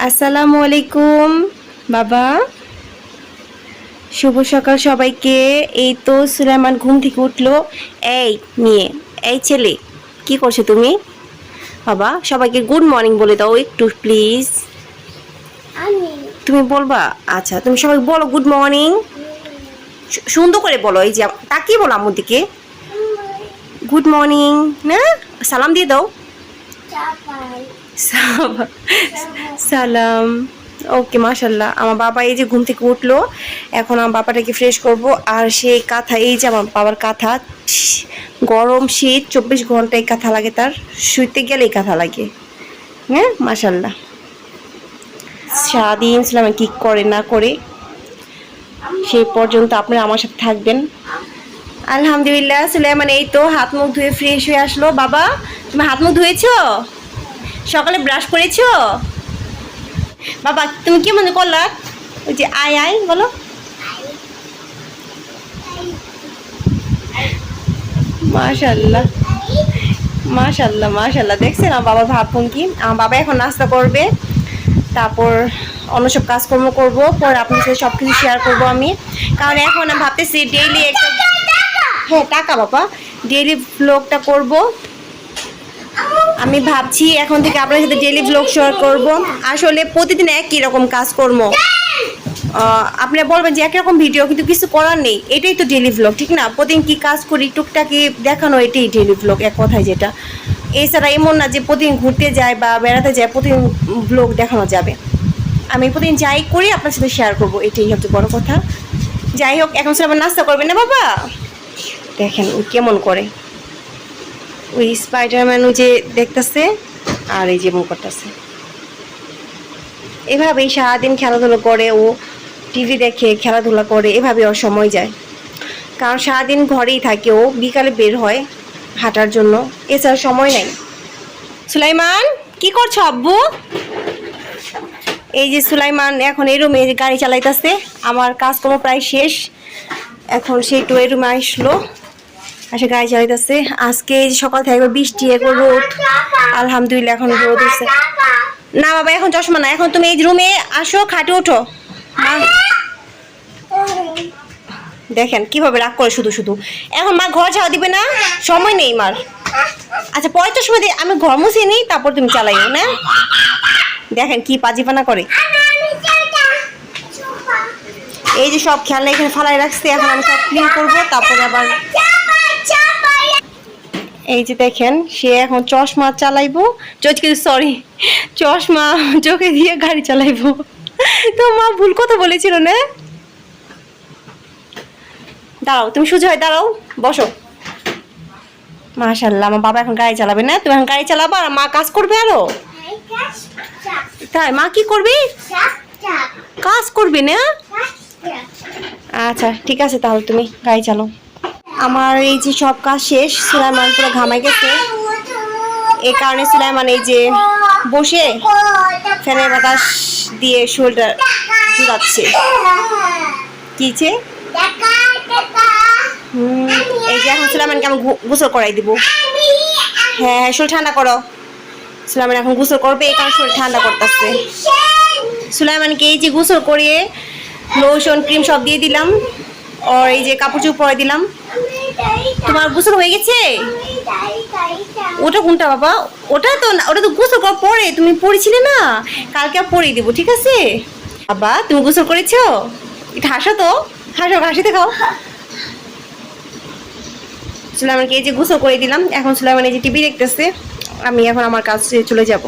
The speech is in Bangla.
আসসালামু আলাইকুম বাবা, শুভ সকাল সবাইকে। এই তো সুলাইমান ঘুম থেকে উঠলো। এই মেয়ে, এই ছেলে, কি করছো তুমি? বাবা, সবাইকে গুড মর্নিং বলে দাও একটু প্লিজ। তুমি বলবা? আচ্ছা, তুমি সবাই বলো গুড মর্নিং, সুন্দর করে বলো। এই যে তাকিয়ে বলো আম্মুর দিকে, গুড মর্নিং। না, সালাম দিয়ে দাও। সালাম। ওকে, মাশাল্লাহ। আমার বাবা এই যে ঘুম থেকে উঠলো, এখন আমার বাবাটাকে ফ্রেশ করব। আর সেই কাঁথা, এই যে আমার বাবার কাঁথা, গরম শীত 24 ঘন্টায় কাঁথা লাগে তার, শুইতে গেলেই কাঁথা লাগে। হ্যাঁ, মাশাল্লাহ। সারাদিন ইসলামে কি করে না করে, সেই পর্যন্ত আপনারা আমার সাথে থাকবেন। আলহামদুলিল্লাহ। সুলাইমান এই তো হাত মুখ ধুয়ে ফ্রেশ হয়ে আসলো। বাবা, তুমি হাত মুখ ধুয়েছো? সকালে ব্রাশ করেছো? বাবা, তুমি কি মনে করলা? ওই যে আয় আয় বলো। মাশাল্লাহ মাশাল্লাহ মাশাল্লাহ। দেখছেন আমার বাবার ভাবুন কি। আমার বাবা এখন নাস্তা করবে, তারপর অন্য সব কাজকর্ম করবো, পরে আপনার সাথে সব কিছু শেয়ার করবো আমি। কারণ এখন আমি ভাবতেছি ডেইলি একটা, হ্যাঁ টাকা বাবা, ডেইলি ব্লগটা করব। আমি ভাবছি এখন থেকে আপনার সাথে ডেইলি ব্লগ শেয়ার করব। আসলে প্রতিদিন একই রকম কাজকর্ম, আপনারা বলবেন যে একই রকম ভিডিও, কিন্তু কিছু করার নেই। এটাই তো ডেইলি ব্লগ, ঠিক না? প্রতিদিন কি কাজ করি টুকটাকি দেখানো, এটাই ডেইলি ব্লগ এক কথায় যেটা। এছাড়া এমন না যে প্রতিদিন ঘুরতে যায় বা বেড়াতে যায় প্রতিদিন ব্লগ দেখানো যাবে। আমি প্রতিদিন যাই করি আপনার সাথে শেয়ার করব, এটাই হচ্ছে বড় কথা। যাই হোক, এখন সবাই নাস্তা করবেন না বাবা? দেখেন ও কেমন করে, ওই স্পাইডারম্যান ওই যে দেখতেছে, আর এই যে মুখ করতেছে। এভাবেই সারাদিন খেলাধুলো করে ও, টিভি দেখে খেলাধুলা করে, এভাবে ওর সময় যায়। কারণ সারাদিন ঘরেই থাকে ও, বিকালে বের হয় হাঁটার জন্য, এছাড়া সময় নাই। সুলাইমান, কি করছো আব্বু? এই যে সুলাইমান এখন এই রুমে গাড়ি চালাইতেছে। আমার কাজকর্ম প্রায় শেষ, এখন সেই টু এই রুমে আসলো, আসে গাড়ি চালাইতেছে। আজকে এই যে সকাল থেকে একবার বৃষ্টি, একবার রোদ, আলহামদুলিল্লাহ এখন রোদ উঠছে। না বাবা, এখন চশমা না, এখন তুমি এই রুমে আসো, খাটে ওঠো। দেখেন কিভাবে রাগ করে শুধু শুধু। এখন মা ঘর ঝাড়া দিবে না, সময় নেই মার। আচ্ছা, পরে তো সময় দিই, আমি ঘর মুছিয়ে নিই, তারপর তুমি চালাইও না। দেখেন কি পাজিপানা করে। এই যে সব খেলনা এখানে ফালাই রাখছে, এখন আমি সব ক্লিন করবো, তারপরে আবার এই যে দেখেন সে এখন চশমা চালাইবো, সরি, চশমা চোখে দিয়ে গাড়ি চালাইবো। তো মা ভুল কথা বলেছিল না। দাঁড়াও, তুমি সোজা হয়ে দাঁড়াও, বসো। মাশাআল্লাহ, আমার বাবা এখন গাড়ি চালাবে না, তুমি এখন গাড়ি চালাবা আর মা কাজ করবে আরো। তাই মা কি করবে? কাজ করবে না? আচ্ছা ঠিক আছে, তাহলে তুমি গাড়ি চালাও। আমার এই যে সব কাজ শেষ, সুলাইমান পুরো ঘামাই গেছে। এই কারণে সুলাইমান এই যে বসে ফ্যানের বাতাস দিয়ে শরীরটা জুড়াচ্ছে। কিছে? এই যে এখন সুলাইমানকে আমি গোসল করাই দিব। হ্যাঁ, শরীর ঠান্ডা করো। সুলাইমান এখন গোসল করবে, এই কারণে শরীর ঠান্ডা করতেছে। সুলাইমানকে এই যে গোসল করিয়ে লোশন ক্রিম সব দিয়ে দিলাম, আর এই যে কাপড় চোপড় পরে দিলাম। তোমার গোসল হয়ে গেছে? ওটা কোনটা বাবা? ওটা তো গোসল করার পরে তুমি পড়েছিলে না, কালকে আর পরিয়ে দিব, ঠিক আছে? বাবা, তুমি গোসল করেছো? এটা হাসো তো, হাসো, হাসি দেখাও। সুলাইমানকে এই যে গোসল করে দিলাম, এখন সুলাইমান এই যে টিভি দেখতেছে, আমি এখন আমার কাছে চলে যাব।